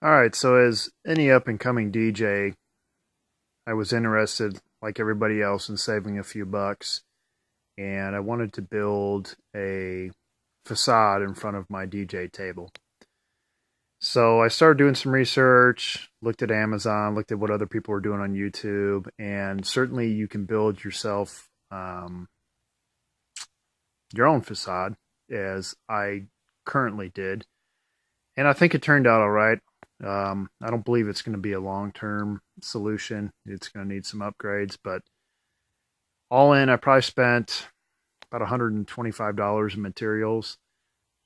All right, so as any up and coming DJ, I was interested, like everybody else, in saving a few bucks, and I wanted to build a facade in front of my DJ table. So I started doing some research, looked at Amazon, looked at what other people were doing on YouTube, and certainly you can build yourself your own facade, as I currently did, and I think it turned out all right. I don't believe it's going to be a long-term solution. It's going to need some upgrades, but all in, I probably spent about $125 in materials,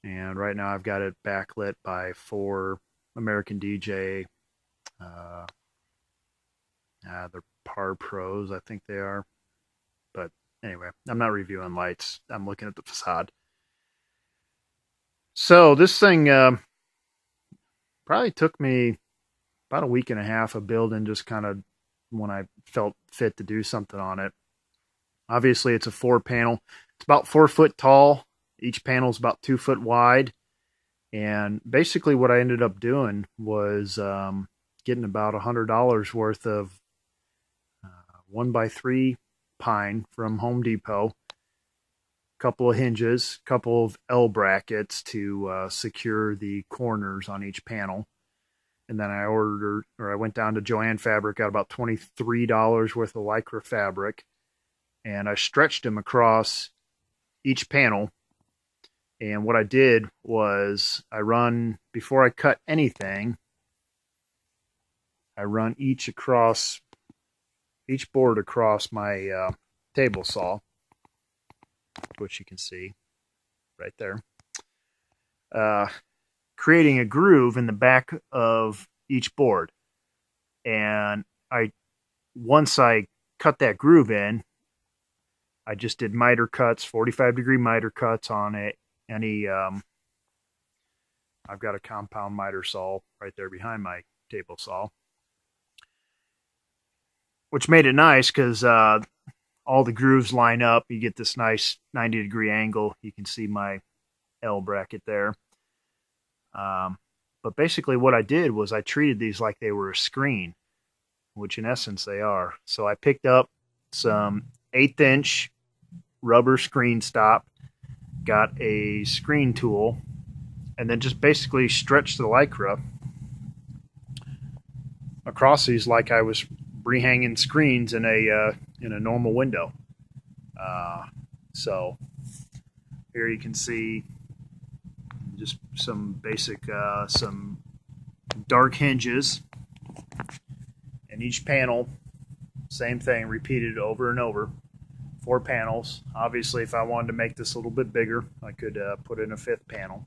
and right now I've got it backlit by four American DJ. Uh, they're Par Pros, I think they are. But anyway, I'm not reviewing lights. I'm looking at the facade. So this thing probably took me about a week and a half of building, just kind of when I felt fit to do something on it. Obviously, it's a four panel. It's about 4 foot tall. Each panel is about 2 foot wide. And basically, what I ended up doing was getting about $100 worth of 1x3 pine from Home Depot, a couple of hinges, a couple of L brackets to secure the corners on each panel. And then I went down to Joann Fabric, got about $23 worth of Lycra fabric, and I stretched them across each panel. And what I did was before I cut anything, I run each board across my table saw, which you can see right there, creating a groove in the back of each board. And once I cut that groove in, I just did miter cuts, 45-degree miter cuts on it. I've got a compound miter saw right there behind my table saw, which made it nice because all the grooves line up. You get this nice 90-degree angle. You can see my L bracket there. But basically what I did was I treated these like they were a screen, which in essence they are. So I picked up some 1/8-inch rubber screen stop, got a screen tool, and then just basically stretched the Lycra across these like I was rehanging screens in a normal window. So here you can see just some basic some dark hinges, and each panel, same thing, repeated over and over. 4 panels. Obviously, if I wanted to make this a little bit bigger, I could put in a 5th panel,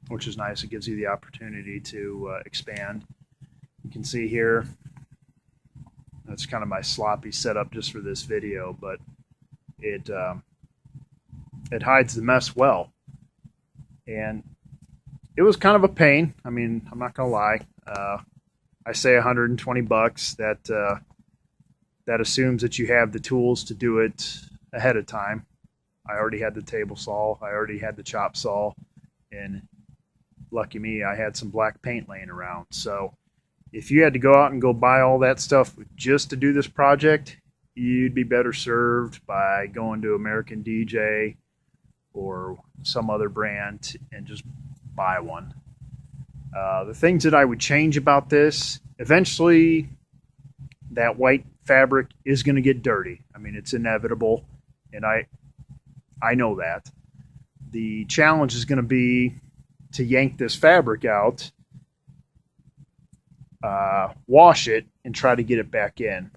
which is nice. It gives you the opportunity to expand. You can see here, that's kind of my sloppy setup just for this video, but it hides the mess well. And it was kind of a pain. I mean, I'm not gonna lie. I say $120. That assumes that you have the tools to do it ahead of time. I already had the table saw. I already had the chop saw, and lucky me, I had some black paint laying around. So if you had to go out and go buy all that stuff just to do this project, you'd be better served by going to American DJ or some other brand and just buy one. The things that I would change about this, eventually that white fabric is going to get dirty. I mean, it's inevitable, and I know that. The challenge is going to be to yank this fabric out, wash it, and try to get it back in.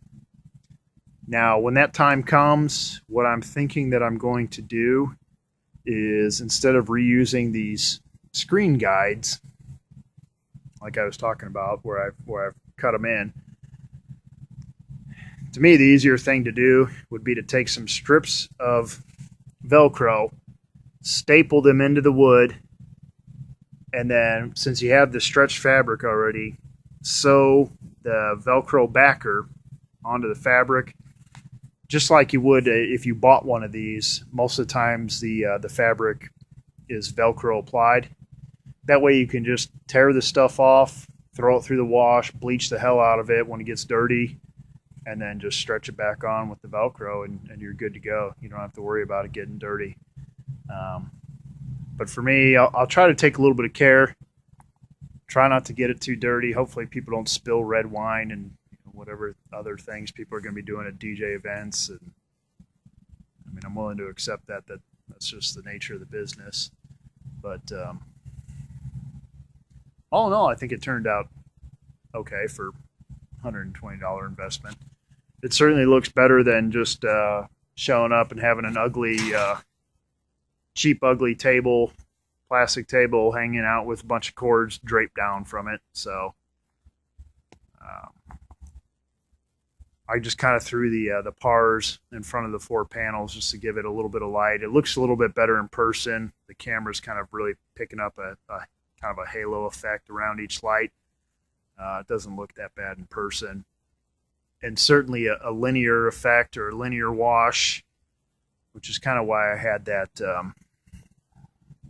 Now, when that time comes, what I'm thinking that I'm going to do is, instead of reusing these screen guides, like I was talking about, where I've cut them in, to me, the easier thing to do would be to take some strips of Velcro, staple them into the wood, and then, since you have the stretched fabric already, sew the Velcro backer onto the fabric, just like you would if you bought one of these. Most of the times the fabric is Velcro applied. That way you can just tear the stuff off, throw it through the wash, bleach the hell out of it when it gets dirty, and then just stretch it back on with the Velcro, and you're good to go. You don't have to worry about it getting dirty. But for me, I'll try to take a little bit of care. Try not to get it too dirty. Hopefully people don't spill red wine and whatever other things people are going to be doing at DJ events. And I mean, I'm willing to accept that that's just the nature of the business. But all in all, I think it turned out okay for $120 investment. It certainly looks better than just showing up and having an ugly, cheap, ugly table, plastic table hanging out with a bunch of cords draped down from it. So I just kind of threw the pars in front of the 4 panels just to give it a little bit of light. It looks a little bit better in person. The camera's kind of really picking up a kind of a halo effect around each light. It doesn't look that bad in person. And certainly a linear effect or a linear wash, which is kind of why I had that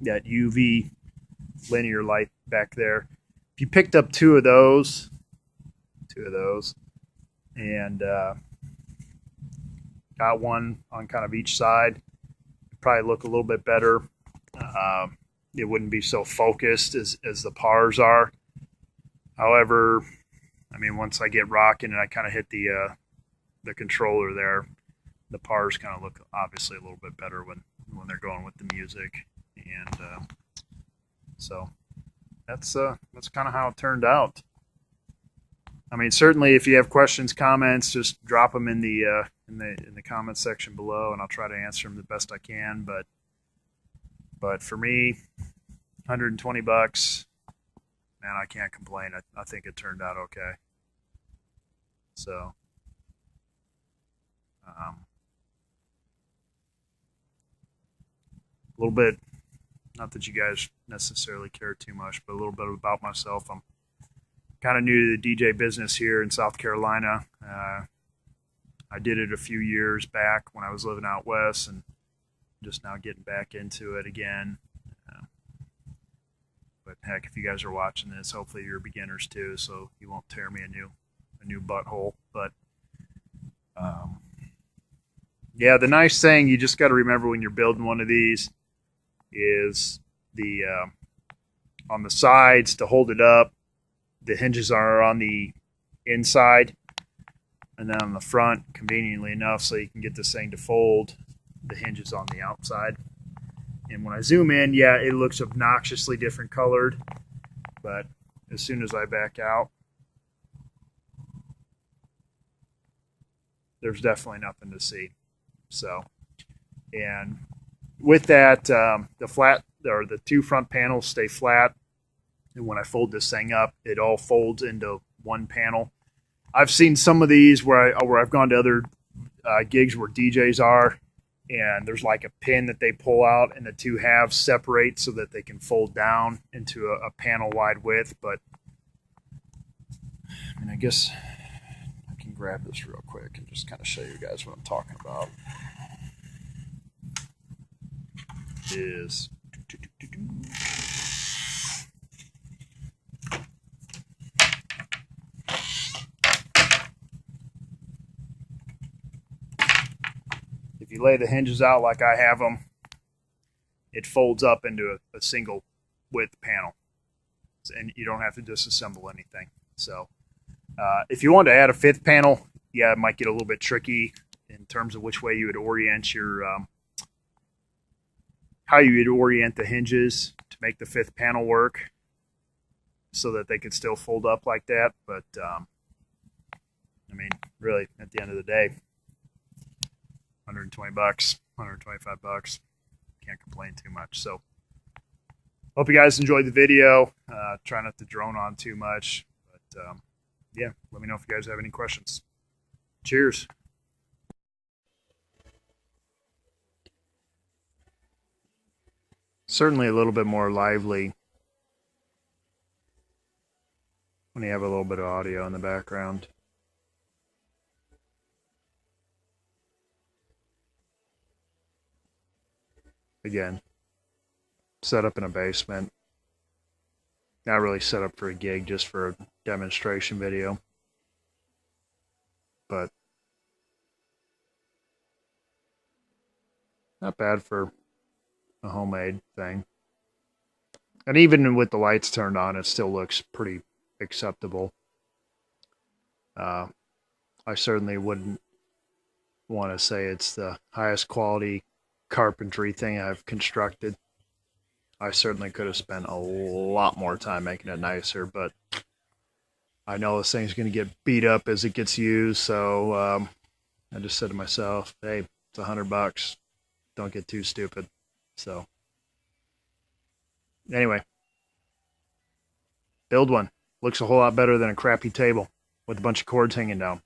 that UV linear light back there. If you picked up two of those, and got one on kind of each side, it'd probably look a little bit better. It wouldn't be so focused as the pars are. However, I mean, once I get rocking and I kind of hit the controller there, the pars kind of look obviously a little bit better when they're going with the music. And so that's kind of how it turned out. I mean, certainly if you have questions, comments, just drop them in the comments section below, and I'll try to answer them the best I can. But for me, $120, man, I can't complain. I think it turned out okay. So, a little bit, not that you guys necessarily care too much, but a little bit about myself. I'm kind of new to the DJ business here in South Carolina. I did it a few years back when I was living out west, and just now getting back into it again. But heck, if you guys are watching this, hopefully you're beginners too, so you won't tear me a new butthole. But yeah, the nice thing you just got to remember when you're building one of these is the on the sides to hold it up, the hinges are on the inside, and then on the front, conveniently enough, so you can get this thing to fold, the hinges on the outside. And when I zoom in, yeah, it looks obnoxiously different colored, but as soon as I back out, there's definitely nothing to see. So, and with that, the flat or the 2 front panels stay flat, and when I fold this thing up, it all folds into one panel. I've seen some of these where I've gone to other gigs where DJs are, and there's like a pin that they pull out, and the 2 halves separate so that they can fold down into a panel wide width. But I mean, I guess I can grab this real quick and just kind of show you guys what I'm talking about. Is if you lay the hinges out like I have them, it folds up into a single width panel, and you don't have to disassemble anything. So if you want to add a 5th panel, yeah, it might get a little bit tricky in terms of which way you would orient your how you would orient the hinges to make the 5th panel work so that they could still fold up like that. But I mean, really, at the end of the day, $120, $125, can't complain too much. So hope you guys enjoyed the video. Try not to drone on too much, but yeah, let me know if you guys have any questions. Cheers. Certainly a little bit more lively when you have a little bit of audio in the background. Again, set up in a basement. Not really set up for a gig, just for a demonstration video. But not bad for a homemade thing. And even with the lights turned on, it still looks pretty acceptable. I certainly wouldn't want to say it's the highest quality carpentry thing I've constructed. I certainly could have spent a lot more time making it nicer, but I know this thing's going to get beat up as it gets used, so I just said to myself, hey, it's $100. Don't get too stupid. So anyway, build one. Looks a whole lot better than a crappy table with a bunch of cords hanging down.